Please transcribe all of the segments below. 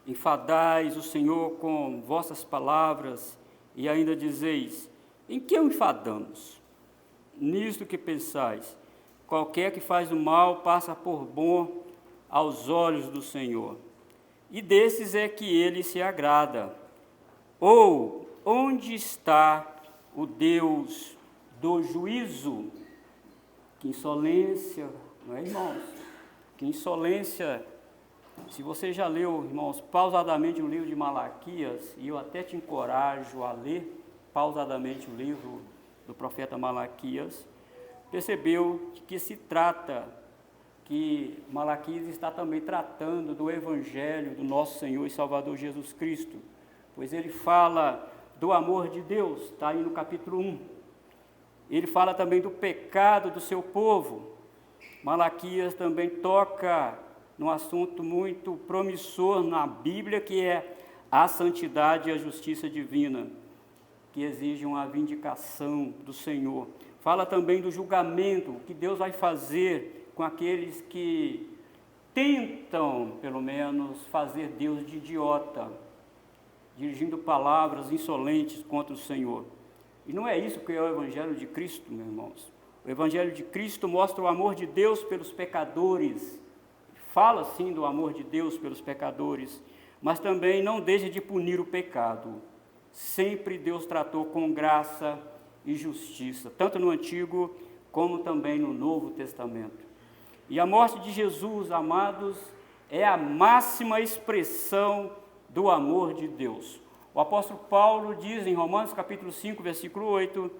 enfadais o Senhor com vossas palavras, e ainda dizeis: em que o enfadamos? Nisto que pensais: qualquer que faz o mal passa por bom aos olhos do Senhor, e desses é que ele se agrada. Ou, onde está o Deus do juízo? Que insolência, não é, irmãos? Que insolência. Se você já leu, irmãos, pausadamente o livro de Malaquias, e eu até te encorajo a ler pausadamente o livro do profeta Malaquias, percebeu que se trata, que Malaquias está também tratando do Evangelho do nosso Senhor e Salvador Jesus Cristo, pois ele fala do amor de Deus, está aí no capítulo 1. Ele fala também do pecado do seu povo. Malaquias também toca num assunto muito promissor na Bíblia, que é a santidade e a justiça divina, que exige uma vindicação do Senhor. Fala também do julgamento, que Deus vai fazer com aqueles que tentam, pelo menos, fazer Deus de idiota, dirigindo palavras insolentes contra o Senhor. E não é isso que é o Evangelho de Cristo, meus irmãos. O Evangelho de Cristo mostra o amor de Deus pelos pecadores, fala sim do amor de Deus pelos pecadores, mas também não deixa de punir o pecado. Sempre Deus tratou com graça e justiça, tanto no Antigo como também no Novo Testamento. E a morte de Jesus, amados, é a máxima expressão do amor de Deus. O apóstolo Paulo diz em Romanos capítulo 5, versículo 8,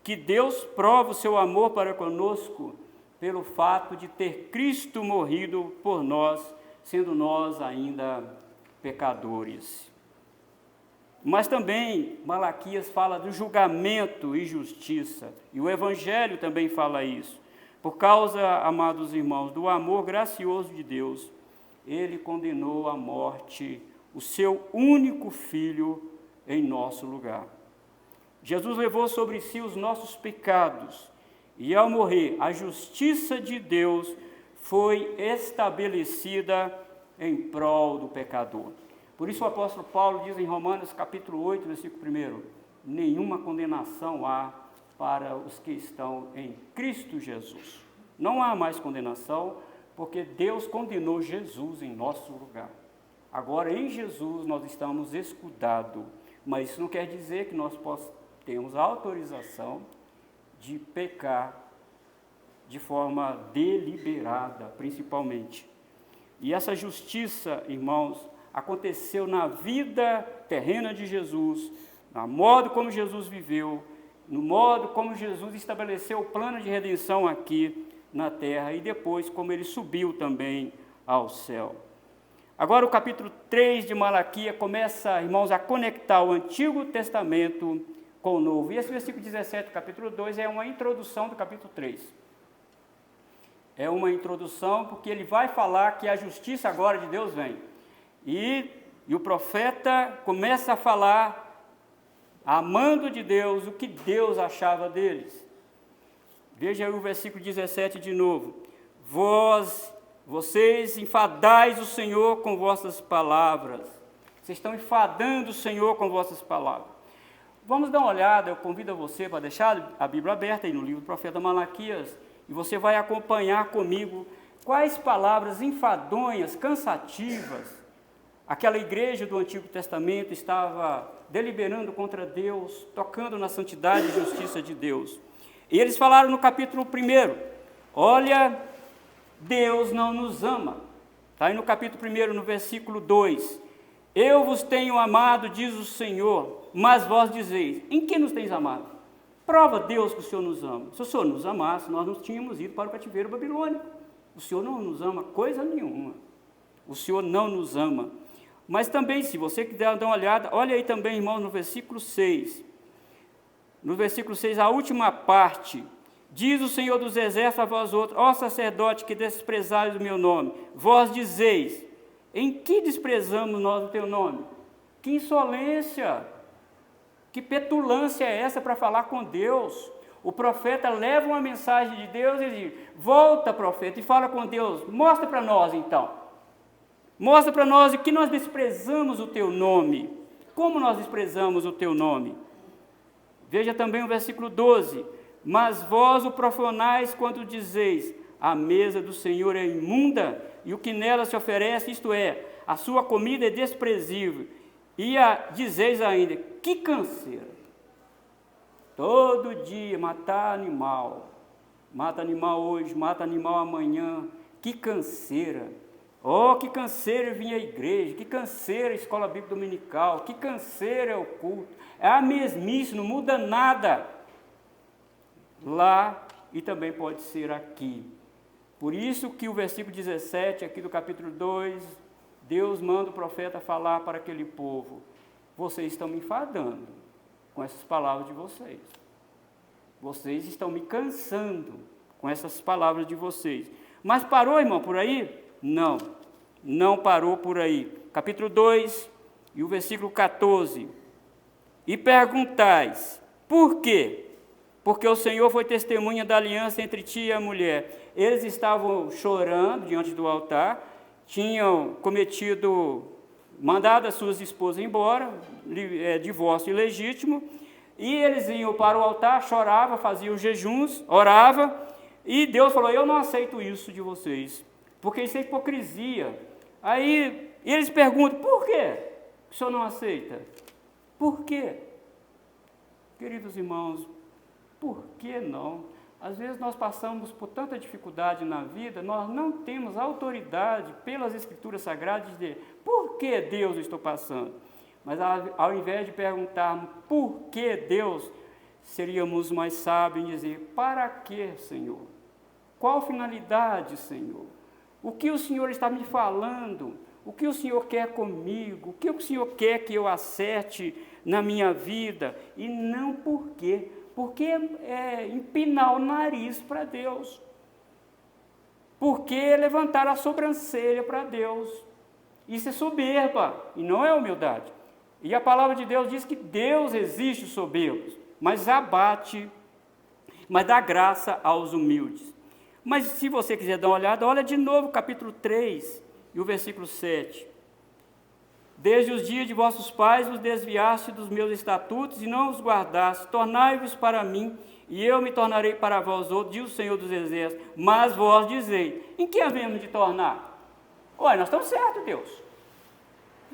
que Deus prova o seu amor para conosco pelo fato de ter Cristo morrido por nós, sendo nós ainda pecadores. Mas também Malaquias fala do julgamento e justiça, e o Evangelho também fala isso. Por causa, amados irmãos, do amor gracioso de Deus, ele condenou à morte o seu único filho em nosso lugar. Jesus levou sobre si os nossos pecados, e ao morrer, a justiça de Deus foi estabelecida em prol do pecador. Por isso o apóstolo Paulo diz em Romanos capítulo 8, versículo 1, nenhuma condenação há para os que estão em Cristo Jesus. Não há mais condenação, porque Deus condenou Jesus em nosso lugar. Agora, em Jesus, nós estamos escudados, mas isso não quer dizer que nós temos autorização de pecar de forma deliberada, principalmente. E essa justiça, irmãos, aconteceu na vida terrena de Jesus, no modo como Jesus viveu, no modo como Jesus estabeleceu o plano de redenção aqui na terra e depois como ele subiu também ao céu. Agora o capítulo 3 de Malaquias começa, irmãos, a conectar o Antigo Testamento com o Novo. E esse versículo 17 do capítulo 2 é uma introdução do capítulo 3. É uma introdução porque ele vai falar que a justiça agora de Deus vem. E o profeta começa a falar, amando de Deus, o que Deus achava deles. Veja aí o versículo 17 de novo. Vocês enfadais o Senhor com vossas palavras. Vocês estão enfadando o Senhor com vossas palavras. Vamos dar uma olhada, eu convido você para deixar a Bíblia aberta aí no livro do profeta Malaquias, e você vai acompanhar comigo quais palavras enfadonhas, cansativas, aquela igreja do Antigo Testamento estava deliberando contra Deus, tocando na santidade e justiça de Deus. E eles falaram no capítulo 1, olha, Deus não nos ama. Está aí no capítulo 1, no versículo 2. Eu vos tenho amado, diz o Senhor, mas vós dizeis, em que nos tens amado? Prova Deus que o Senhor nos ama. Se o Senhor nos amasse, nós não tínhamos ido para o cativeiro babilônico. O Senhor não nos ama coisa nenhuma. O Senhor não nos ama. Mas também, se você quiser dar uma olhada, olha aí também, irmão, no versículo 6. No versículo 6, a última parte. Diz o Senhor dos Exércitos a vós outros, ó sacerdote que desprezais o meu nome, vós dizeis, em que desprezamos nós o teu nome? Que insolência, que petulância é essa para falar com Deus? O profeta leva uma mensagem de Deus e diz, volta, profeta, e fala com Deus, mostra para nós então. Mostra para nós que nós desprezamos o teu nome. Como nós desprezamos o teu nome? Veja também o versículo 12. Mas vós o profanais quando dizeis, a mesa do Senhor é imunda, e o que nela se oferece, isto é, a sua comida é desprezível. E dizeis ainda, que canseira. Todo dia matar animal. Mata animal hoje, mata animal amanhã. Que canseira. Oh, que canseira vir à igreja, que canseira a escola bíblica dominical, que canseira é o culto. É a mesmice, não muda nada. Lá e também pode ser aqui. Por isso que o versículo 17, aqui do capítulo 2, Deus manda o profeta falar para aquele povo. Vocês estão me enfadando com essas palavras de vocês. Vocês estão me cansando com essas palavras de vocês. Mas parou, irmão, por aí? Não, não parou por aí. Capítulo 2 e o versículo 14. E perguntais, por quê? Porque o Senhor foi testemunha da aliança entre ti e a mulher. Eles estavam chorando diante do altar, tinham mandado as suas esposas embora, divórcio ilegítimo, e eles iam para o altar, choravam, faziam jejuns, oravam, e Deus falou, eu não aceito isso de vocês, porque isso é hipocrisia. Aí eles perguntam, por quê o senhor não aceita? Por quê? Queridos irmãos, por que não? Às vezes nós passamos por tanta dificuldade na vida, nós não temos autoridade pelas Escrituras Sagradas de dizer, por que Deus eu estou passando? Mas ao invés de perguntarmos por que Deus, seríamos mais sábios em dizer, para que, Senhor? Qual finalidade, Senhor? O que o Senhor está me falando? O que o Senhor quer comigo? O que o Senhor quer que eu acerte na minha vida? E não por quê? Porque é empinar o nariz para Deus. Porque levantar a sobrancelha para Deus. Isso é soberba e não é humildade. E a palavra de Deus diz que Deus resiste os soberbos, mas dá graça aos humildes. Mas se você quiser dar uma olhada, olha de novo capítulo 3 e o versículo 7. Desde os dias de vossos pais vos desviaste dos meus estatutos e não os guardaste. Tornai-vos para mim, e eu me tornarei para vós outros, diz o Senhor dos Exércitos. Mas vós dizei, em que havemos de tornar? Olha, nós estamos certos, Deus.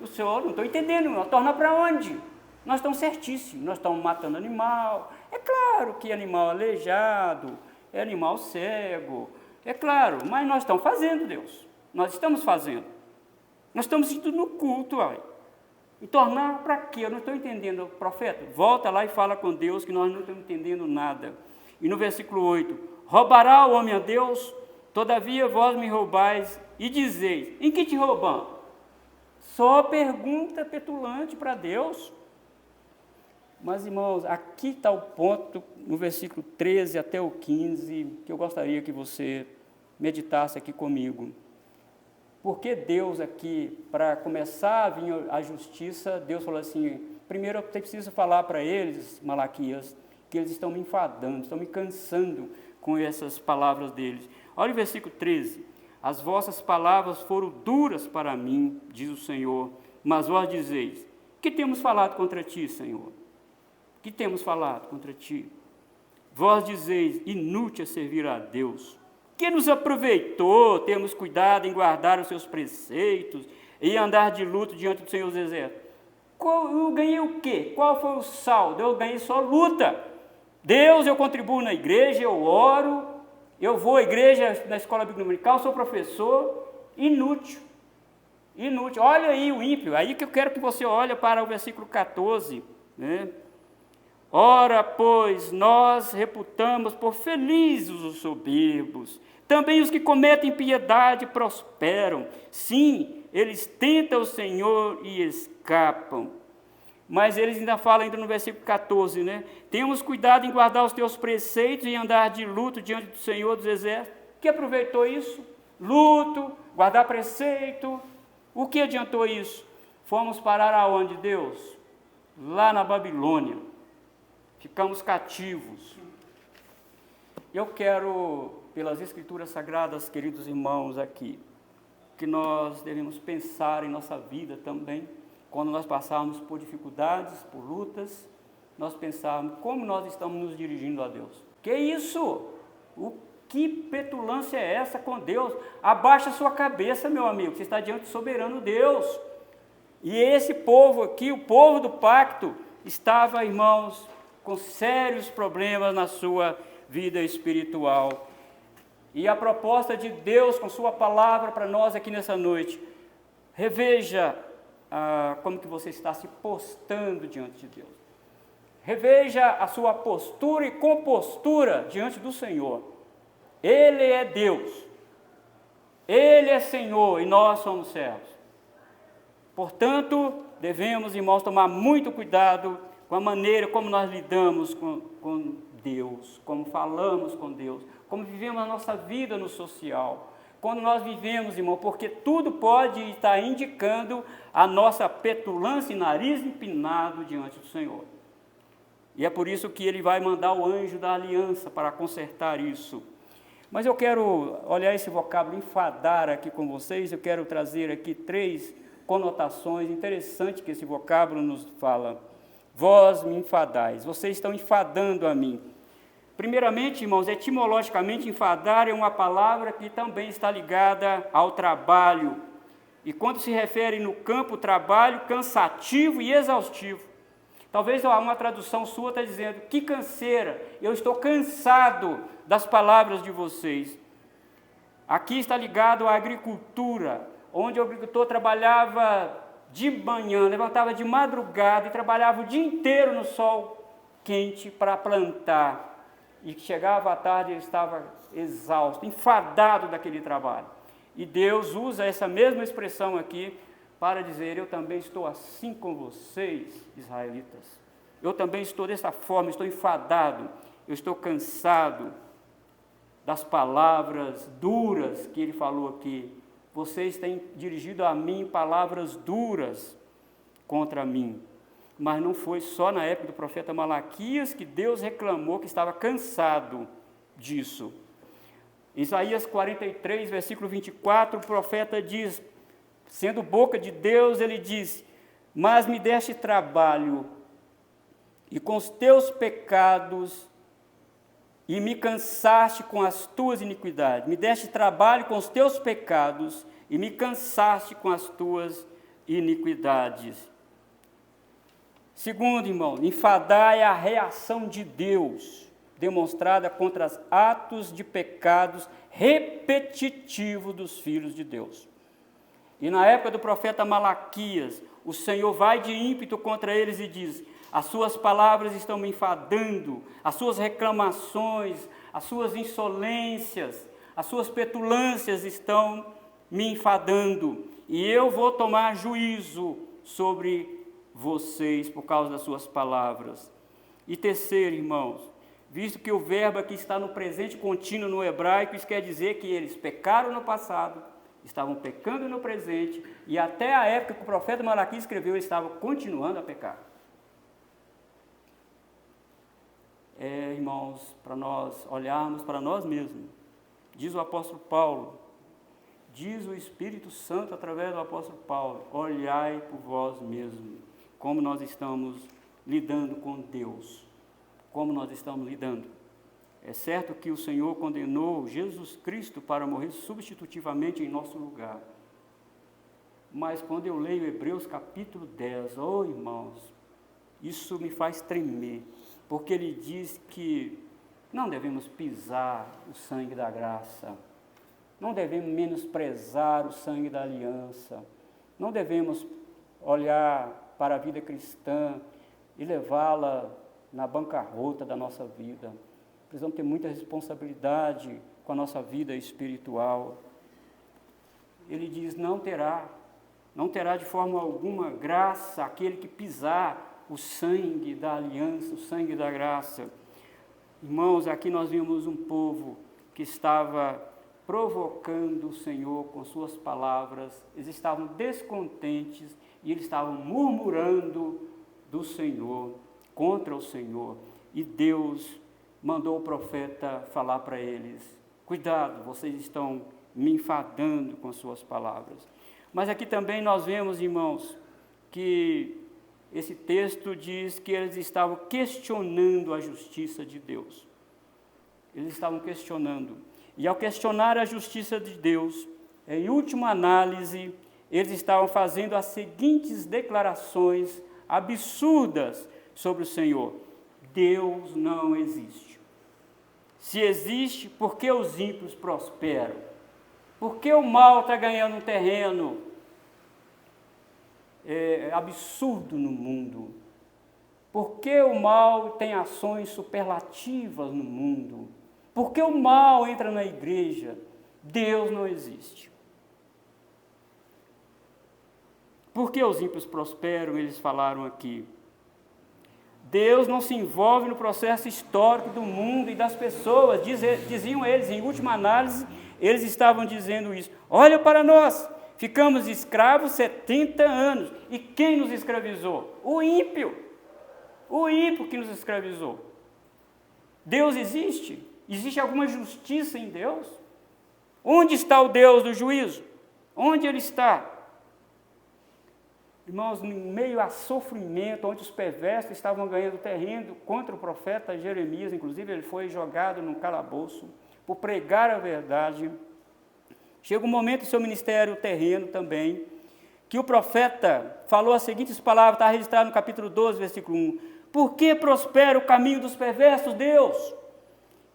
O Senhor, não estou entendendo, nós tornar para onde? Nós estamos certíssimos, nós estamos matando animal. É claro que animal aleijado, é animal cego, é claro, mas nós estamos fazendo, Deus. Nós estamos fazendo. Nós estamos indo no culto, olha. E tornar para quê? Eu não estou entendendo, profeta. Volta lá e fala com Deus que nós não estamos entendendo nada. E no versículo 8, roubará o homem a Deus? Todavia vós me roubais e dizeis, em que te roubamos? Só pergunta petulante para Deus. Mas, irmãos, aqui está o ponto, no versículo 13 até o 15, que eu gostaria que você meditasse aqui comigo. Porque Deus aqui, para começar a vir a justiça, Deus falou assim, primeiro eu preciso falar para eles, Malaquias, que eles estão me enfadando, estão me cansando com essas palavras deles. Olha o versículo 13. As vossas palavras foram duras para mim, diz o Senhor, mas vós dizeis, que temos falado contra ti, Senhor? Que temos falado contra ti? Vós dizeis, inútil é servir a Deus. Que nos aproveitou termos cuidado em guardar os seus preceitos e andar de luto diante do Senhor dos Exércitos? Eu ganhei o quê? Qual foi o saldo? Eu ganhei só luta. Deus, eu contribuo na igreja, eu oro, eu vou à igreja, na escola bíblica dominical, sou professor, inútil. Inútil. Olha aí o ímpio, aí que eu quero que você olhe para o versículo 14, né? Ora, pois, nós reputamos por felizes os soberbos. Também os que cometem impiedade prosperam. Sim, eles tentam o Senhor e escapam. Mas eles ainda falam ainda no versículo 14, né? Temos cuidado em guardar os teus preceitos e andar de luto diante do Senhor dos Exércitos. Que aproveitou isso? Luto, guardar preceito. O que adiantou isso? Fomos parar aonde, Deus? Lá na Babilônia. Ficamos cativos. Eu quero, pelas Escrituras Sagradas, queridos irmãos, aqui, que nós devemos pensar em nossa vida também, quando nós passarmos por dificuldades, por lutas, nós pensarmos como nós estamos nos dirigindo a Deus. Que isso? Que petulância é essa com Deus? Abaixa sua cabeça, meu amigo, você está diante do soberano Deus. E esse povo aqui, o povo do pacto, estava, irmãos, com sérios problemas na sua vida espiritual. E a proposta de Deus com sua palavra para nós aqui nessa noite, reveja como que você está se postando diante de Deus. Reveja a sua postura e compostura diante do Senhor. Ele é Deus, Ele é Senhor e nós somos servos. Portanto, devemos, irmãos, tomar muito cuidado com a maneira como nós lidamos com Deus, como falamos com Deus, como vivemos a nossa vida no social, quando nós vivemos, irmão, porque tudo pode estar indicando a nossa petulância e nariz empinado diante do Senhor. E é por isso que Ele vai mandar o anjo da aliança para consertar isso. Mas eu quero olhar esse vocábulo enfadar aqui com vocês, eu quero trazer aqui 3 conotações interessantes que esse vocábulo nos fala. Vós me enfadais, vocês estão enfadando a mim. Primeiramente, irmãos, etimologicamente, enfadar é uma palavra que também está ligada ao trabalho. E quando se refere no campo, trabalho cansativo e exaustivo. Talvez uma tradução sua está dizendo, que canseira, eu estou cansado das palavras de vocês. Aqui está ligado à agricultura, onde o agricultor trabalhava de manhã, levantava de madrugada e trabalhava o dia inteiro no sol quente para plantar. E chegava à tarde ele estava exausto, enfadado daquele trabalho. E Deus usa essa mesma expressão aqui para dizer, eu também estou assim com vocês, israelitas. Eu também estou dessa forma, estou enfadado, eu estou cansado das palavras duras que ele falou aqui. Vocês têm dirigido a mim palavras duras contra mim. Mas não foi só na época do profeta Malaquias que Deus reclamou que estava cansado disso. Em Isaías 43, versículo 24, o profeta diz, sendo boca de Deus, ele diz, mas me deste trabalho, e com os teus pecados, e me cansaste com as tuas iniquidades. Me deste trabalho com os teus pecados, e me cansaste com as tuas iniquidades. Segundo, irmão, enfadar é a reação de Deus, demonstrada contra os atos de pecados repetitivos dos filhos de Deus. E na época do profeta Malaquias, o Senhor vai de ímpeto contra eles e diz, as suas palavras estão me enfadando, as suas reclamações, as suas insolências, as suas petulâncias estão me enfadando, e eu vou tomar juízo sobre vocês por causa das suas palavras. E terceiro, irmãos, visto que o verbo aqui está no presente contínuo no hebraico, isso quer dizer que eles pecaram no passado, estavam pecando no presente, e até a época que o profeta Malaquias escreveu, eles estavam continuando a pecar. Irmãos, para nós olharmos para nós mesmos, diz o apóstolo Paulo, diz o Espírito Santo através do apóstolo Paulo, olhai por vós mesmos, como nós estamos lidando com Deus, como nós estamos lidando. É certo que o Senhor condenou Jesus Cristo para morrer substitutivamente em nosso lugar, mas quando eu leio Hebreus capítulo 10, irmãos, isso me faz tremer, porque ele diz que não devemos pisar o sangue da graça, não devemos menosprezar o sangue da aliança, não devemos olhar para a vida cristã e levá-la na bancarrota da nossa vida. Precisamos ter muita responsabilidade com a nossa vida espiritual. Ele diz, não terá de forma alguma graça aquele que pisar o sangue da aliança, o sangue da graça. Irmãos, aqui nós vimos um povo que estava provocando o Senhor com suas palavras, eles estavam descontentes e eles estavam murmurando do Senhor, contra o Senhor, e Deus mandou o profeta falar para eles, cuidado, vocês estão me enfadando com suas palavras. Mas aqui também nós vemos, irmãos, que esse texto diz que eles estavam questionando a justiça de Deus. Eles estavam questionando. E ao questionar a justiça de Deus, em última análise, eles estavam fazendo as seguintes declarações absurdas sobre o Senhor: Deus não existe. Se existe, por que os ímpios prosperam? Por que o mal está ganhando um terreno absurdo no mundo? Por que o mal tem ações superlativas no mundo? Por que o mal entra na igreja? Deus não existe. Por que os ímpios prosperam? Eles falaram aqui. Deus não se envolve no processo histórico do mundo e das pessoas, diziam eles. Em última análise, eles estavam dizendo isso. Olha para nós, ficamos escravos 70 anos. E quem nos escravizou? O ímpio que nos escravizou. Deus existe? Existe alguma justiça em Deus? Onde está o Deus do juízo? Onde Ele está? Irmãos, em meio a sofrimento, onde os perversos estavam ganhando terreno contra o profeta Jeremias, inclusive ele foi jogado num calabouço por pregar a verdade. Chega um momento em seu ministério terreno também, que o profeta falou as seguintes palavras, está registrado no capítulo 12, versículo 1. Por que prospera o caminho dos perversos, Deus?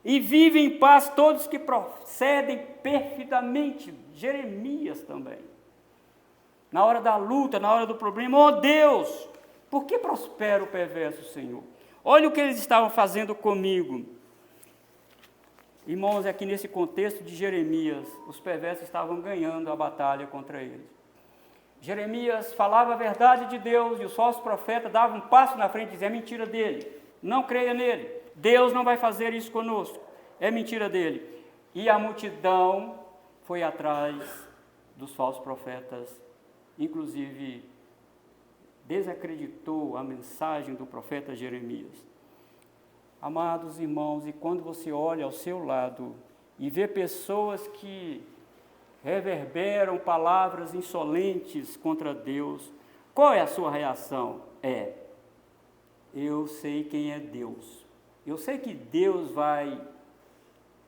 E vivem em paz todos que procedem perfidamente. Jeremias também. Na hora da luta, na hora do problema, oh Deus, por que prospera o perverso, Senhor? Olha o que eles estavam fazendo comigo. Irmãos, aqui nesse contexto de Jeremias, os perversos estavam ganhando a batalha contra eles. Jeremias falava a verdade de Deus e os falsos profetas davam um passo na frente e diziam, é mentira dele, não creia nele, Deus não vai fazer isso conosco, é mentira dele. E a multidão foi atrás dos falsos profetas, inclusive desacreditou a mensagem do profeta Jeremias. Amados irmãos, e quando você olha ao seu lado e vê pessoas que reverberam palavras insolentes contra Deus, qual é a sua reação? Eu sei quem é Deus. Eu sei que Deus vai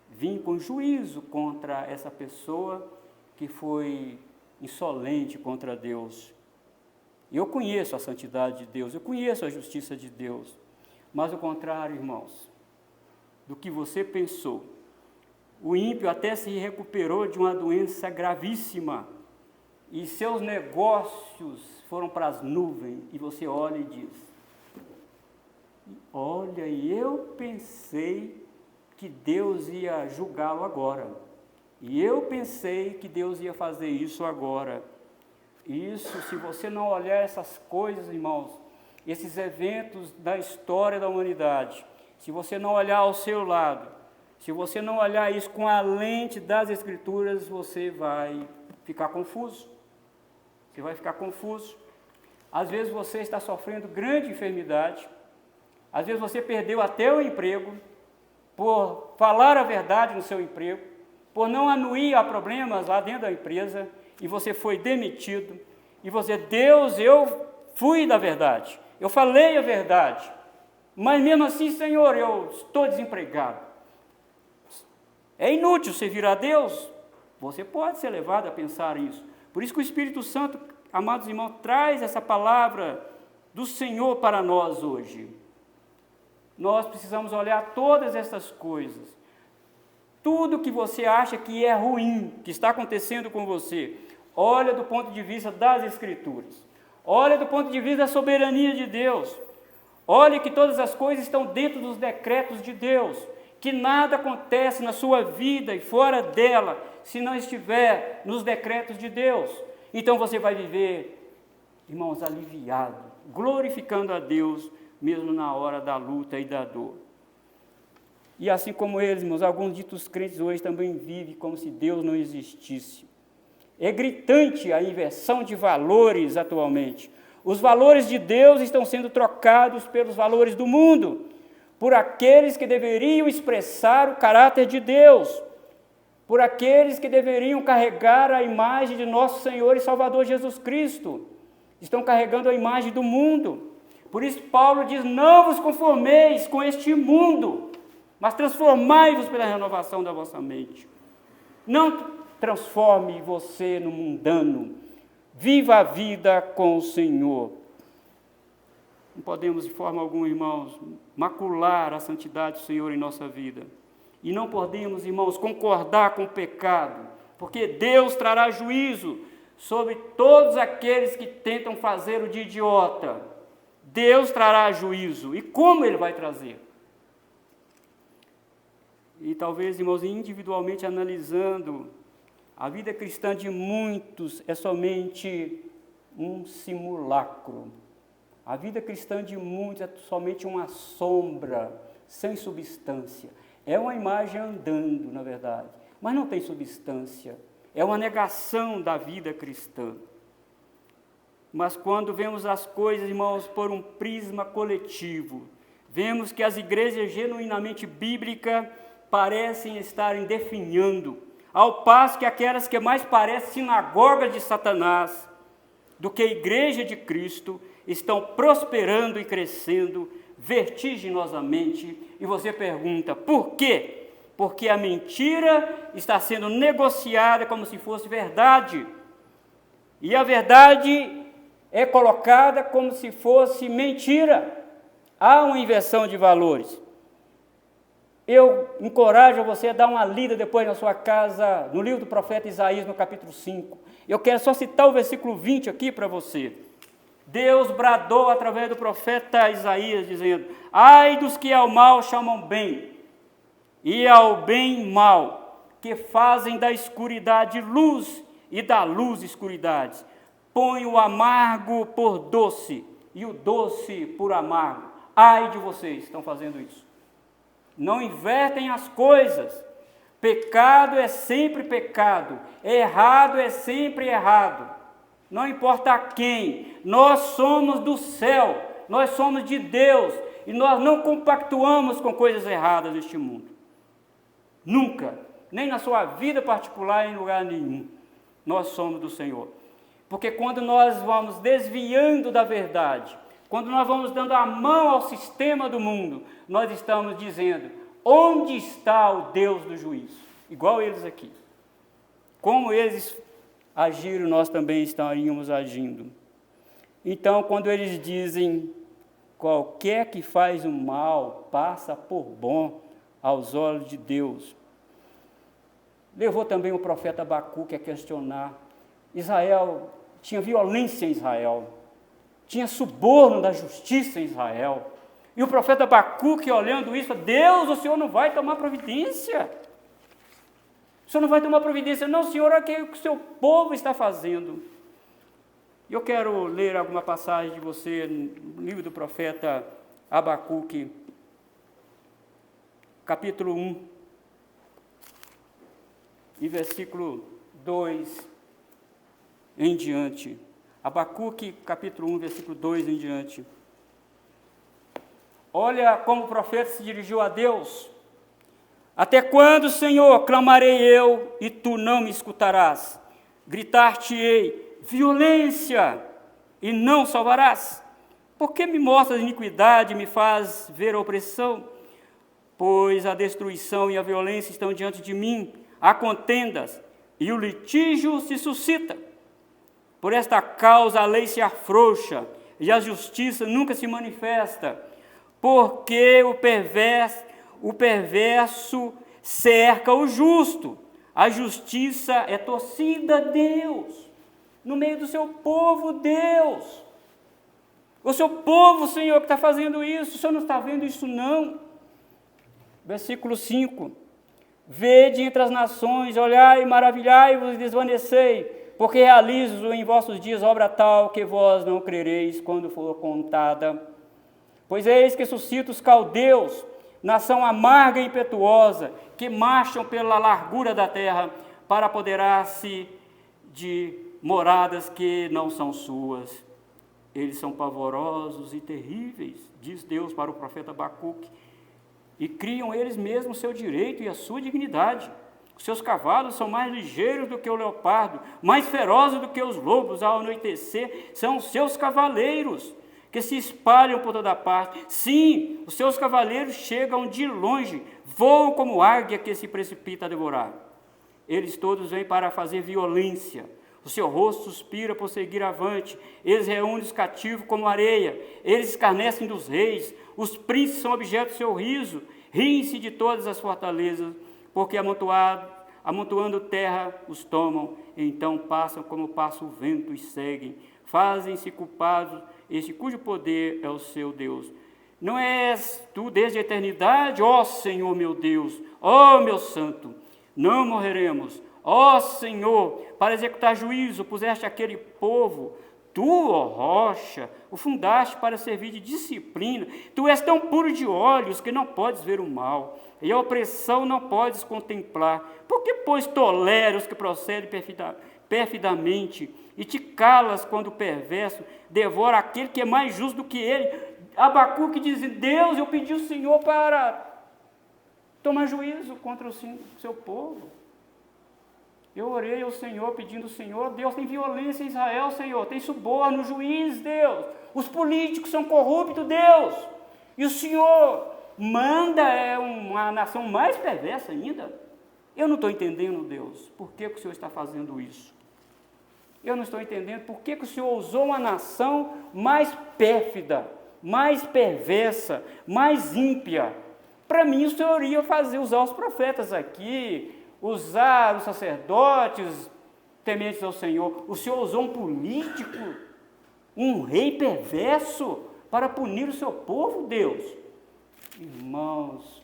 vir com juízo contra essa pessoa que foi insolente contra Deus. Eu conheço a santidade de Deus, eu conheço a justiça de Deus, mas o contrário, irmãos, do que você pensou. O ímpio até se recuperou de uma doença gravíssima e seus negócios foram para as nuvens, e você olha e diz, olha, eu pensei que Deus ia julgá-lo agora. E eu pensei que Deus ia fazer isso agora. Isso, se você não olhar essas coisas, irmãos, esses eventos da história da humanidade, se você não olhar ao seu lado, se você não olhar isso com a lente das Escrituras, você vai ficar confuso. Você vai ficar confuso. Às vezes você está sofrendo grande enfermidade, às vezes você perdeu até o emprego, por falar a verdade no seu emprego, por não anuir a problemas lá dentro da empresa, e você foi demitido, e você, Deus, eu fui da verdade, eu falei a verdade, mas mesmo assim, Senhor, eu estou desempregado. É inútil servir a Deus? Você pode ser levado a pensar isso. Por isso que o Espírito Santo, amados irmãos, traz essa palavra do Senhor para nós hoje. Nós precisamos olhar todas essas coisas. Tudo que você acha que é ruim, que está acontecendo com você, olha do ponto de vista das Escrituras. Olha do ponto de vista da soberania de Deus. Olha que todas as coisas estão dentro dos decretos de Deus. Que nada acontece na sua vida e fora dela, se não estiver nos decretos de Deus. Então você vai viver, irmãos, aliviado, glorificando a Deus, mesmo na hora da luta e da dor. E assim como eles, irmãos, alguns ditos crentes hoje também vivem como se Deus não existisse. É gritante a inversão de valores atualmente. Os valores de Deus estão sendo trocados pelos valores do mundo, por aqueles que deveriam expressar o caráter de Deus. por aqueles que deveriam carregar a imagem de nosso Senhor e Salvador Jesus Cristo. Estão carregando a imagem do mundo. Por isso Paulo diz, não vos conformeis com este mundo, mas transformai-vos pela renovação da vossa mente. Não transforme você no mundano. Viva a vida com o Senhor. Não podemos, de forma alguma, irmãos, macular a santidade do Senhor em nossa vida. E não podemos, irmãos, concordar com o pecado, porque Deus trará juízo sobre todos aqueles que tentam fazer o de idiota. Deus trará juízo. E como Ele vai trazer? E talvez, irmãos, individualmente analisando, a vida cristã de muitos é somente um simulacro. A vida cristã de muitos é somente uma sombra, sem substância. É uma imagem andando, na verdade, mas não tem substância. É uma negação da vida cristã. Mas quando vemos as coisas, irmãos, por um prisma coletivo, vemos que as igrejas genuinamente bíblicas parecem estarem definhando, ao passo que aquelas que mais parecem sinagogas de Satanás, do que a igreja de Cristo, estão prosperando e crescendo vertiginosamente. E você pergunta, por quê? Porque a mentira está sendo negociada como se fosse verdade. E a verdade é colocada como se fosse mentira. Há uma inversão de valores. Eu encorajo você a dar uma lida depois na sua casa, no livro do profeta Isaías, no capítulo 5. Eu quero só citar o versículo 20 aqui para você. Deus bradou através do profeta Isaías, dizendo, ai dos que ao mal chamam bem, e ao bem mal, que fazem da escuridade luz, e da luz escuridade. Põe o amargo por doce, e o doce por amargo. Ai de vocês que estão fazendo isso. Não invertem as coisas. Pecado é sempre pecado. Errado é sempre errado. Não importa quem. Nós somos do céu. Nós somos de Deus. E nós não compactuamos com coisas erradas neste mundo. Nunca. Nem na sua vida particular, em lugar nenhum. Nós somos do Senhor. Porque quando nós vamos desviando da verdade, quando nós vamos dando a mão ao sistema do mundo, nós estamos dizendo, onde está o Deus do juízo? Igual eles aqui. Como eles agiram, nós também estaríamos agindo. Então, quando eles dizem, qualquer que faz o mal, passa por bom aos olhos de Deus. Levou também o profeta Abacuque a questionar. Israel, tinha violência em Israel. Tinha suborno da justiça em Israel. E o profeta Abacuque, olhando isso, Deus, o Senhor não vai tomar providência. O Senhor não vai tomar providência. Não, Senhor, é o que o seu povo está fazendo. E eu quero ler alguma passagem de você no livro do profeta Abacuque, capítulo 1, e versículo 2 em diante. Abacuque, capítulo 1, versículo 2 em diante. Olha como o profeta se dirigiu a Deus. Até quando, Senhor, clamarei eu, e tu não me escutarás? Gritar-te-ei, violência, e não salvarás? Por que me mostras iniquidade e me faz ver a opressão? Pois a destruição e a violência estão diante de mim, há contendas, e o litígio se suscita. Por esta causa a lei se afrouxa, e a justiça nunca se manifesta, porque o perverso cerca o justo, a justiça é torcida a Deus, no meio do seu povo, Deus. O seu povo, Senhor, que está fazendo isso, o Senhor não está vendo isso não. Versículo 5, vede entre as nações, olhai, maravilhai-vos e desvanecei, porque realizo em vossos dias obra tal que vós não crereis quando for contada. Pois eis que suscita os caldeus, nação amarga e impetuosa, que marcham pela largura da terra para apoderar-se de moradas que não são suas. Eles são pavorosos e terríveis, diz Deus para o profeta Abacuque, e criam eles mesmos o seu direito e a sua dignidade. Os seus cavalos são mais ligeiros do que o leopardo, mais ferozes do que os lobos. Ao anoitecer, são os seus cavaleiros, que se espalham por toda parte. Sim, os seus cavaleiros chegam de longe, voam como águia que se precipita a devorar. Eles todos vêm para fazer violência. O seu rosto suspira por seguir avante. Eles reúnem os cativos como areia. Eles escarnecem dos reis. Os príncipes são objeto do seu riso. Riem-se de todas as fortalezas, porque amontoando terra os tomam. Então passam como passa o vento e seguem. Fazem-se culpados, este cujo poder é o seu Deus. Não és tu desde a eternidade, ó Senhor meu Deus, ó meu santo? Não morreremos. Ó Senhor, para executar juízo, puseste aquele povo. Tu, ó rocha, o fundaste para servir de disciplina. Tu és tão puro de olhos que não podes ver o mal, e a opressão não podes contemplar. Por que, pois, toleras os que procedem perfidamente, e te calas quando o perverso devora aquele que é mais justo do que ele? Abacuque diz: Deus, eu pedi ao Senhor para tomar juízo contra o seu povo. Eu orei ao Senhor, pedindo ao Senhor: Deus, tem violência em Israel, Senhor, tem suborno, juiz, Deus, os políticos são corruptos, Deus, e o Senhor manda uma nação mais perversa ainda. Eu não estou entendendo, Deus, por que o Senhor está fazendo isso? Eu não estou entendendo por que o Senhor usou uma nação mais pérfida, mais perversa, mais ímpia. Para mim, o Senhor ia usar os profetas aqui, usar os sacerdotes tementes ao Senhor. O Senhor usou um político, um rei perverso, para punir o seu povo, Deus. Irmãos,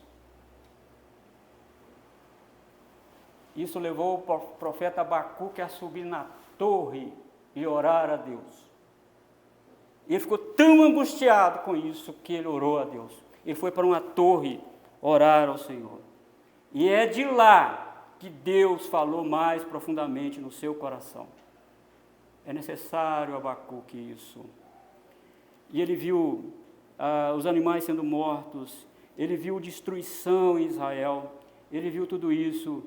isso levou o profeta Abacuque a subir na torre e orar a Deus. Ele ficou tão angustiado com isso que ele orou a Deus. Ele foi para uma torre orar ao Senhor. E é de lá que Deus falou mais profundamente no seu coração. É necessário, Abacuque, isso. E ele viu os animais sendo mortos, ele viu destruição em Israel, ele viu tudo isso.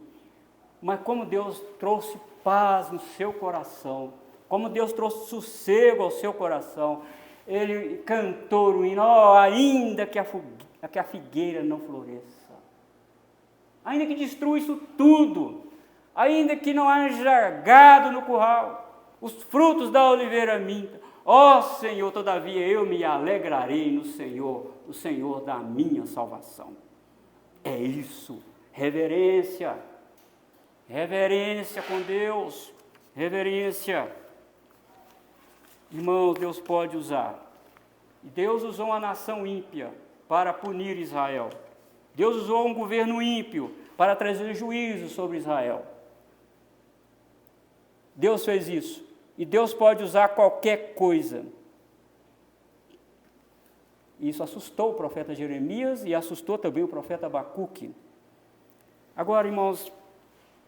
Mas como Deus trouxe paz no seu coração, como Deus trouxe sossego ao seu coração, ele cantou o hino: ainda que a figueira não floresça, ainda que destrua isso tudo, ainda que não haja gado no curral, os frutos da oliveira minta, ó Senhor, todavia eu me alegrarei no Senhor, o Senhor da minha salvação. É isso, reverência com Deus, reverência. Irmãos, Deus pode usar. E Deus usou uma nação ímpia para punir Israel. Deus usou um governo ímpio para trazer juízo sobre Israel. Deus fez isso. E Deus pode usar qualquer coisa. Isso assustou o profeta Jeremias e assustou também o profeta Abacuque. Agora, irmãos,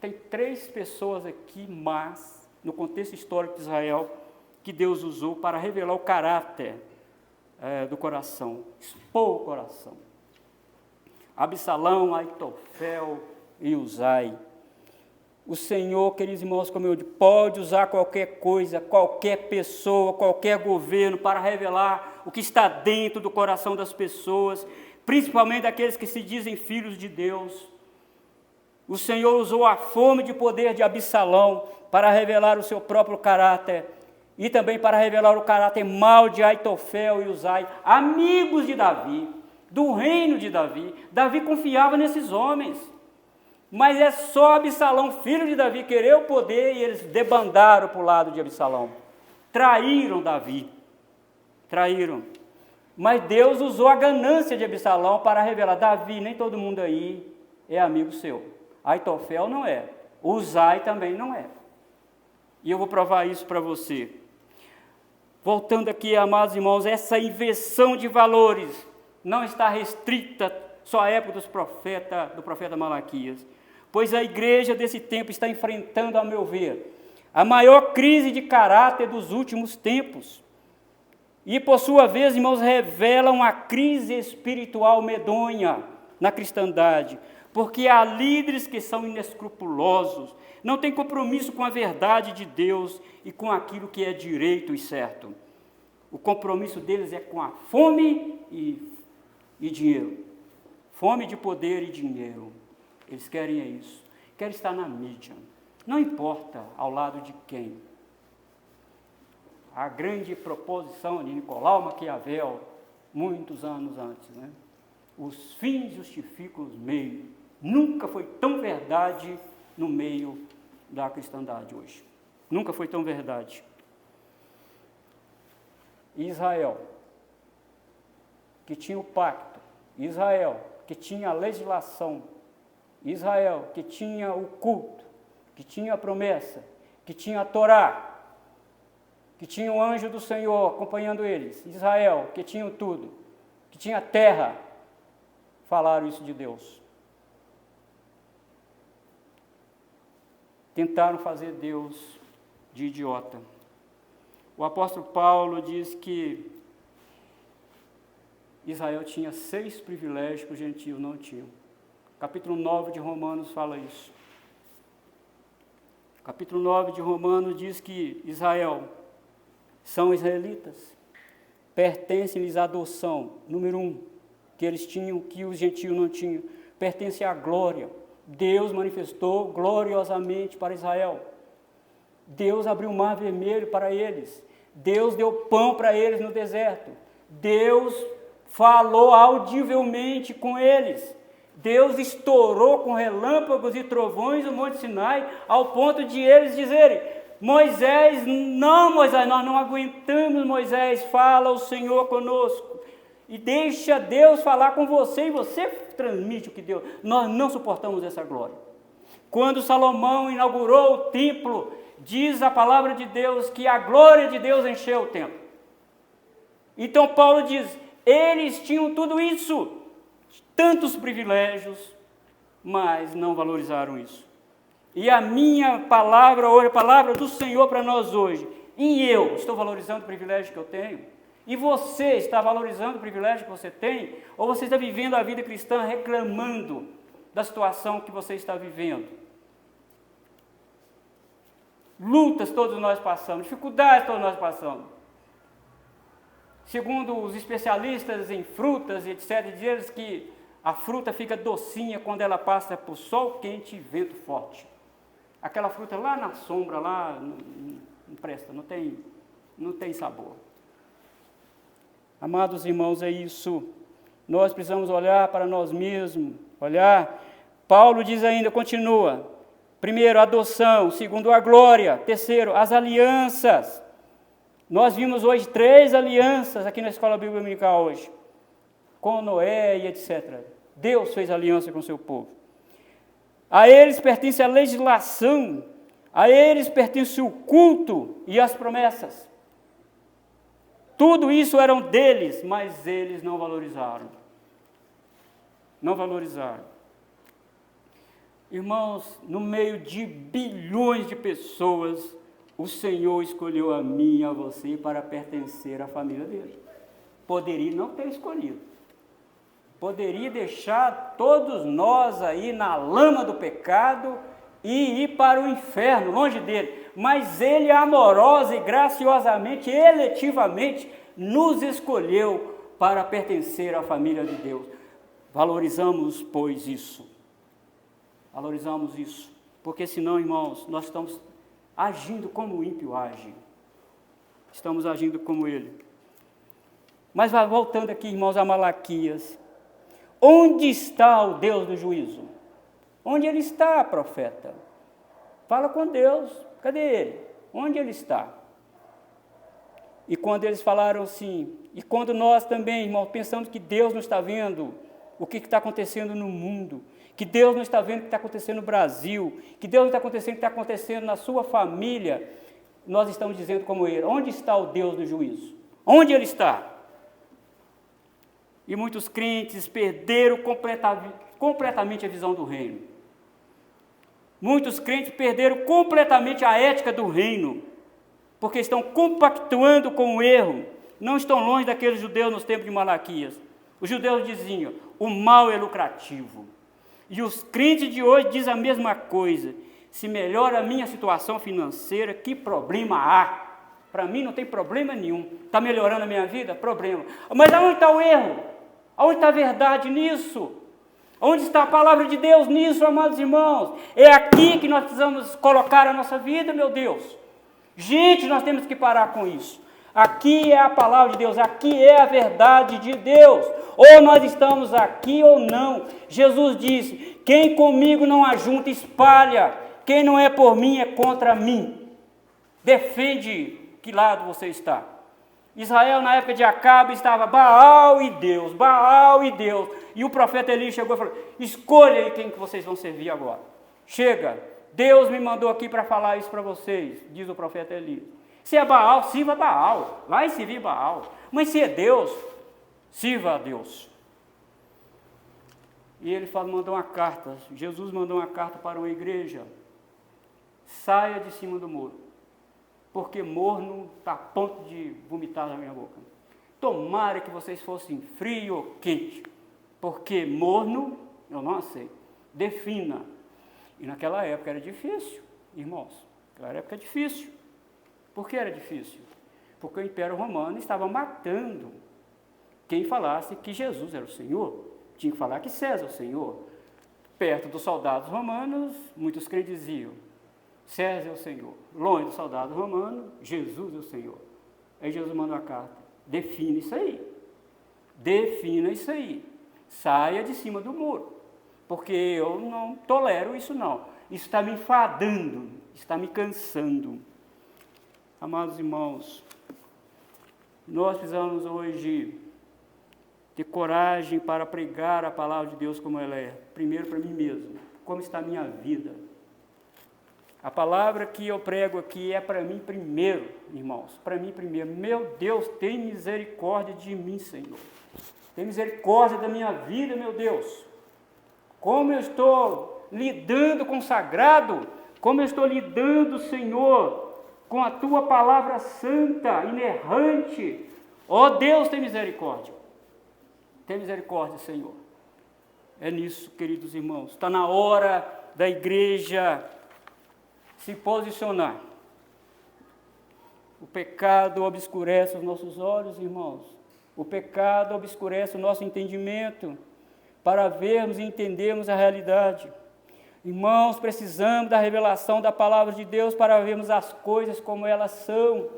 tem 3 pessoas aqui, mas, no contexto histórico de Israel, que Deus usou para revelar o caráter do coração, expor o coração. Absalão, Aitofel e Uzai. O Senhor, queridos irmãos, como eu digo, pode usar qualquer coisa, qualquer pessoa, qualquer governo para revelar o que está dentro do coração das pessoas, principalmente daqueles que se dizem filhos de Deus. O Senhor usou a fome de poder de Absalão para revelar o seu próprio caráter e também para revelar o caráter mau de Aitofel e Uzai, amigos de Davi, do reino de Davi. Davi confiava nesses homens, mas é só Absalão, filho de Davi, querer o poder, e eles debandaram para o lado de Absalão, traíram Davi, traíram. Mas Deus usou a ganância de Absalão para revelar: Davi, nem todo mundo aí é amigo seu. Aitofel não é, Uzai também não é. E eu vou provar isso para você. Voltando aqui, amados irmãos, essa inversão de valores não está restrita só à época do profeta Malaquias, pois a igreja desse tempo está enfrentando, a meu ver, a maior crise de caráter dos últimos tempos. E, por sua vez, irmãos, revela uma crise espiritual medonha na cristandade, porque há líderes que são inescrupulosos, não têm compromisso com a verdade de Deus e com aquilo que é direito e certo. O compromisso deles é com a fome e dinheiro. Fome de poder e dinheiro. Eles querem isso. Querem estar na mídia. Não importa ao lado de quem. A grande proposição de Nicolau Maquiavel, muitos anos antes, né? Os fins justificam os meios. Nunca foi tão verdade no meio da cristandade hoje. Nunca foi tão verdade. Israel, que tinha o pacto. Israel, que tinha a legislação. Israel, que tinha o culto, que tinha a promessa, que tinha a Torá, que tinha o anjo do Senhor acompanhando eles. Israel, que tinha tudo, que tinha terra, falaram isso de Deus. Tentaram fazer Deus de idiota. O apóstolo Paulo diz que Israel tinha 6 privilégios que os gentios não tinham. Capítulo 9 de Romanos fala isso. Capítulo 9 de Romanos diz que Israel são israelitas, pertencem-lhes à adoção, número 1, que eles tinham, que os gentios não tinham, pertence à glória. Deus manifestou gloriosamente para Israel. Deus abriu o mar vermelho para eles. Deus deu pão para eles no deserto. Deus falou audivelmente com eles. Deus estourou com relâmpagos e trovões o Monte Sinai, ao ponto de eles dizerem: Moisés, nós não aguentamos, Moisés, fala o Senhor conosco. E deixa Deus falar com você, e você transmite o que Deus... Nós não suportamos essa glória. Quando Salomão inaugurou o templo, diz a palavra de Deus que a glória de Deus encheu o templo. Então Paulo diz, eles tinham tudo isso, tantos privilégios, mas não valorizaram isso. E a minha palavra hoje, a palavra do Senhor para nós hoje, e eu estou valorizando o privilégio que eu tenho? E você está valorizando o privilégio que você tem? Ou você está vivendo a vida cristã reclamando da situação que você está vivendo? Lutas todos nós passamos, dificuldades todos nós passamos. Segundo os especialistas em frutas, etc., dizem que a fruta fica docinha quando ela passa por sol quente e vento forte. Aquela fruta lá na sombra, lá não presta, não tem sabor. Amados irmãos, é isso. Nós precisamos olhar para nós mesmos, olhar. Paulo diz ainda, continua. Primeiro, a adoção. Segundo, a glória. Terceiro, as alianças. Nós vimos hoje 3 alianças aqui na Escola Bíblica Dominical hoje. Com Noé e etc. Deus fez aliança com o seu povo. A eles pertence a legislação. A eles pertence o culto e as promessas. Tudo isso eram deles, mas eles não valorizaram. Não valorizaram. Irmãos, no meio de bilhões de pessoas, o Senhor escolheu a mim e a você para pertencer à família dele. Poderia não ter escolhido. Poderia deixar todos nós aí na lama do pecado e ir para o inferno, longe dele. Mas ele amorosa e graciosamente, eletivamente, nos escolheu para pertencer à família de Deus. Valorizamos, pois, isso. Valorizamos isso. Porque senão, irmãos, nós estamos agindo como o ímpio age. Estamos agindo como ele. Mas voltando aqui, irmãos, a Malaquias. Onde está o Deus do juízo? Onde ele está, profeta? Fala com Deus. Cadê ele? Onde ele está? E quando eles falaram assim, e quando nós também, irmãos, pensamos que Deus não está vendo o que está acontecendo no mundo, que Deus não está vendo o que está acontecendo no Brasil, que Deus não está acontecendo o que está acontecendo na sua família, nós estamos dizendo como ele, onde está o Deus do juízo? Onde ele está? E muitos crentes perderam completamente a visão do reino. Muitos crentes perderam completamente a ética do reino, porque estão compactuando com o erro. Não estão longe daqueles judeus nos tempos de Malaquias. Os judeus diziam, o mal é lucrativo. E os crentes de hoje dizem a mesma coisa. Se melhora a minha situação financeira, que problema há? Para mim não tem problema nenhum. Está melhorando a minha vida? Problema. Mas aonde está o erro? Aonde está a verdade nisso? Onde está a palavra de Deus nisso, amados irmãos? É aqui que nós precisamos colocar a nossa vida, meu Deus. Gente, nós temos que parar com isso. Aqui é a palavra de Deus, aqui é a verdade de Deus. Ou nós estamos aqui ou não. Jesus disse, quem comigo não ajunta, espalha. Quem não é por mim é contra mim. Defende que lado você está. Israel, na época de Acabe, estava Baal e Deus, Baal e Deus. E o profeta Elias chegou e falou, escolha aí quem que vocês vão servir agora. Chega, Deus me mandou aqui para falar isso para vocês, diz o profeta Elias. Se é Baal, sirva Baal, vai servir Baal. Mas se é Deus, sirva a Deus. E ele mandou uma carta, Jesus mandou uma carta para uma igreja. Saia de cima do muro, porque morno está a ponto de vomitar na minha boca. Tomara que vocês fossem frio ou quente, porque morno eu não aceito. Defina. E naquela época era difícil, irmãos. Naquela época era difícil. Por que era difícil? Porque o Império Romano estava matando quem falasse que Jesus era o Senhor. Tinha que falar que César é o Senhor. Perto dos soldados romanos, muitos crentes diziam, César é o Senhor. Longe do soldado romano, Jesus é o Senhor. Aí Jesus mandou a carta. Defina isso aí. Defina isso aí. Saia de cima do muro. Porque eu não tolero isso não. Isso está me enfadando. Está me cansando. Amados irmãos, nós precisamos hoje ter coragem para pregar a palavra de Deus como ela é. Primeiro para mim mesmo. Como está a minha vida. A palavra que eu prego aqui é para mim primeiro, irmãos, para mim primeiro. Meu Deus, tem misericórdia de mim, Senhor. Tem misericórdia da minha vida, meu Deus. Como eu estou lidando com o sagrado, como eu estou lidando, Senhor, com a Tua palavra santa, inerrante. Ó Deus, tem misericórdia. Tem misericórdia, Senhor. É nisso, queridos irmãos. Está na hora da igreja se posicionar. O pecado obscurece os nossos olhos, irmãos. O pecado obscurece o nosso entendimento para vermos e entendermos a realidade. Irmãos, precisamos da revelação da palavra de Deus para vermos as coisas como elas são.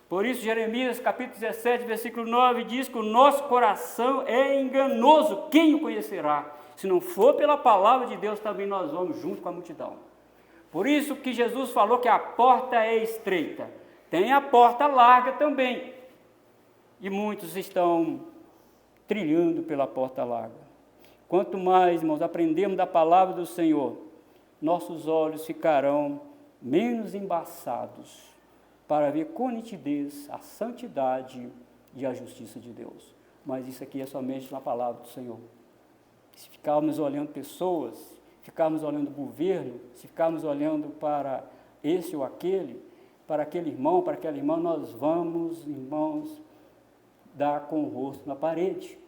Por isso, Jeremias, capítulo 17, versículo 9, diz que o nosso coração é enganoso. Quem o conhecerá? Se não for pela palavra de Deus, também nós vamos junto com a multidão. Por isso que Jesus falou que a porta é estreita. Tem a porta larga também. E muitos estão trilhando pela porta larga. Quanto mais, irmãos, aprendemos da palavra do Senhor, nossos olhos ficarão menos embaçados para ver com nitidez a santidade e a justiça de Deus. Mas isso aqui é somente na palavra do Senhor. Se ficarmos olhando pessoas, ficarmos olhando o governo, se ficarmos olhando para esse ou aquele, para aquele irmão, para aquela irmã, nós vamos, irmãos, dar com o rosto na parede.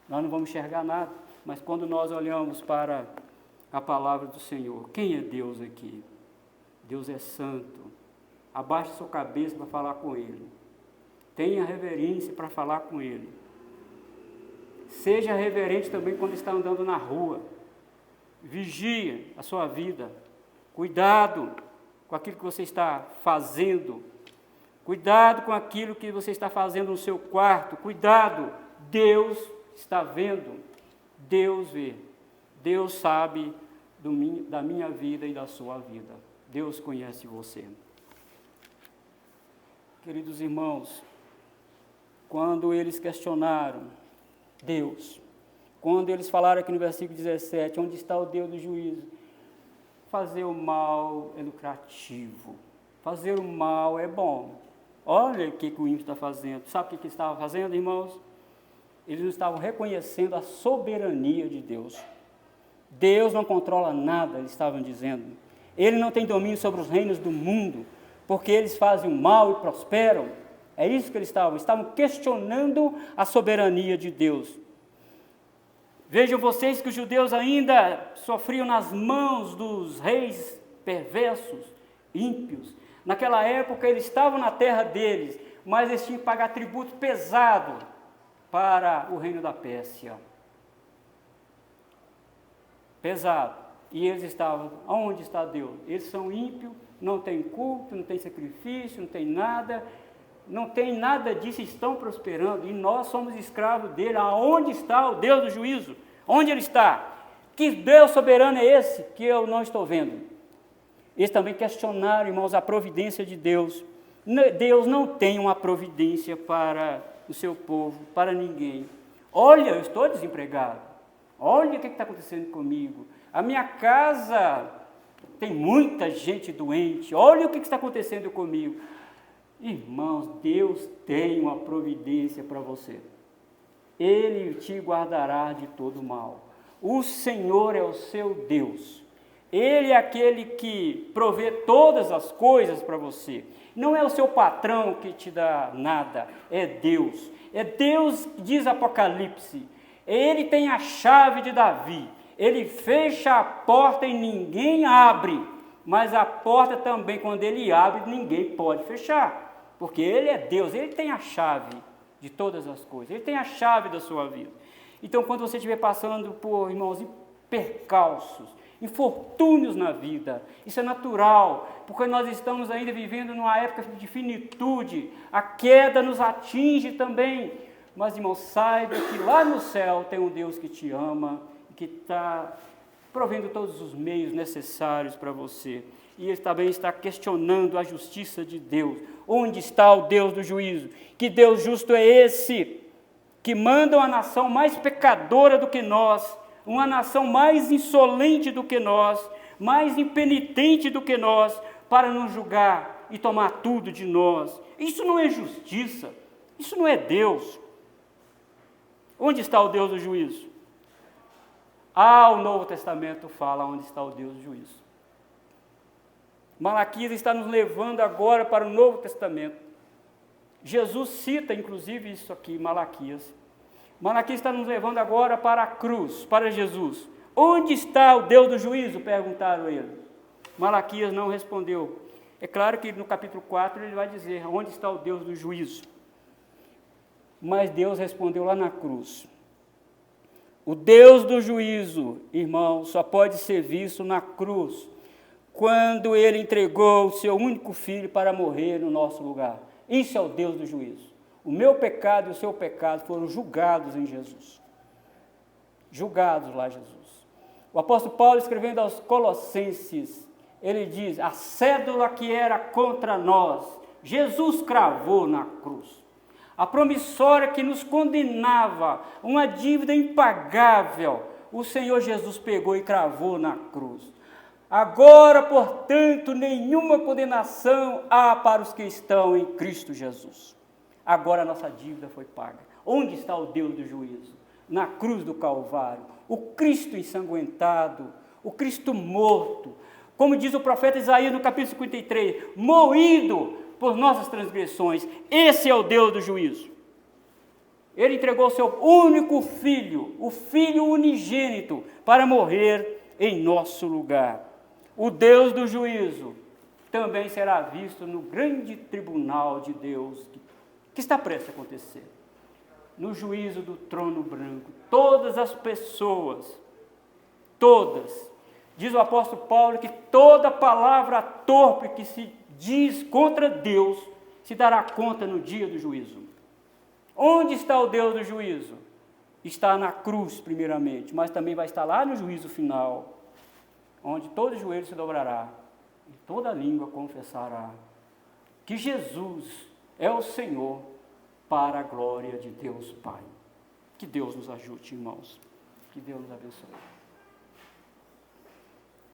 Nós não vamos enxergar nada, mas quando nós olhamos para a palavra do Senhor, quem é Deus aqui? Deus é santo. Abaixe sua cabeça para falar com Ele. Tenha reverência para falar com Ele. Seja reverente também quando está andando na rua. Vigie a sua vida. Cuidado com aquilo que você está fazendo. Cuidado com aquilo que você está fazendo no seu quarto. Cuidado. Deus está vendo. Deus vê. Deus sabe da minha vida e da sua vida. Deus conhece você. Queridos irmãos, quando eles questionaram Deus, quando eles falaram aqui no versículo 17, onde está o Deus do juízo? Fazer o mal é lucrativo, fazer o mal é bom. Olha o que o ímpio está fazendo. Sabe o que ele estava fazendo, irmãos? Eles não estavam reconhecendo a soberania de Deus. Deus não controla nada, eles estavam dizendo. Ele não tem domínio sobre os reinos do mundo, porque eles fazem o mal e prosperam. É isso que eles estavam questionando a soberania de Deus. Vejam vocês que os judeus ainda sofriam nas mãos dos reis perversos, ímpios. Naquela época eles estavam na terra deles, mas eles tinham que pagar tributo pesado para o reino da Pérsia. Pesado. E eles estavam, onde está Deus? Eles são ímpios, não tem culto, não tem sacrifício, não tem nada disso, estão prosperando, e nós somos escravos dele. Aonde está o Deus do juízo? Onde ele está? Que Deus soberano é esse que eu não estou vendo? Eles também questionaram, irmãos, a providência de Deus. Deus não tem uma providência para o seu povo, para ninguém. Olha, eu estou desempregado. Olha o que está acontecendo comigo. A minha casa tem muita gente doente. Olha o que está acontecendo comigo. Irmãos, Deus tem uma providência para você. Ele te guardará de todo mal. O Senhor é o seu Deus. Ele é aquele que provê todas as coisas para você. Não é o seu patrão que te dá nada, é Deus. É Deus, diz Apocalipse. Ele tem a chave de Davi. Ele fecha a porta e ninguém abre. Mas a porta também, quando ele abre, ninguém pode fechar. Porque ele é Deus, ele tem a chave de todas as coisas. Ele tem a chave da sua vida. Então, quando você estiver passando por, irmãos, percalços, infortúnios na vida, isso é natural, porque nós estamos ainda vivendo numa época de finitude, a queda nos atinge também, mas, irmão, saiba que lá no céu tem um Deus que te ama, que está provendo todos os meios necessários para você, e ele também está questionando a justiça de Deus. Onde está o Deus do juízo? Que Deus justo é esse, que manda uma nação mais pecadora do que nós, uma nação mais insolente do que nós, mais impenitente do que nós, para nos julgar e tomar tudo de nós? Isso não é justiça, isso não é Deus. Onde está o Deus do juízo? O Novo Testamento fala onde está o Deus do juízo. Malaquias está nos levando agora para o Novo Testamento. Jesus cita, inclusive, isso aqui, Malaquias. Malaquias está nos levando agora para a cruz, para Jesus. Onde está o Deus do juízo? Perguntaram ele. Malaquias não respondeu. É claro que no capítulo 4 ele vai dizer onde está o Deus do juízo. Mas Deus respondeu lá na cruz. O Deus do juízo, irmão, só pode ser visto na cruz, quando ele entregou o seu único filho para morrer no nosso lugar. Isso é o Deus do juízo. O meu pecado e o seu pecado foram julgados em Jesus. Julgados lá, Jesus. O apóstolo Paulo, escrevendo aos Colossenses, ele diz: a cédula que era contra nós, Jesus cravou na cruz. A promissória que nos condenava, uma dívida impagável, o Senhor Jesus pegou e cravou na cruz. Agora, portanto, nenhuma condenação há para os que estão em Cristo Jesus. Agora a nossa dívida foi paga. Onde está o Deus do juízo? Na cruz do Calvário. O Cristo ensanguentado, o Cristo morto. Como diz o profeta Isaías no capítulo 53, moído por nossas transgressões. Esse é o Deus do juízo. Ele entregou o seu único filho, o Filho unigênito, para morrer em nosso lugar. O Deus do juízo também será visto no grande tribunal de Deus, que está prestes a acontecer. No juízo do trono branco, todas as pessoas, todas, diz o apóstolo Paulo que toda palavra torpe que se diz contra Deus se dará conta no dia do juízo. Onde está o Deus do juízo? Está na cruz, primeiramente, mas também vai estar lá no juízo final, onde todo joelho se dobrará e toda língua confessará que Jesus é o Senhor, para a glória de Deus Pai. Que Deus nos ajude, irmãos. Que Deus nos abençoe.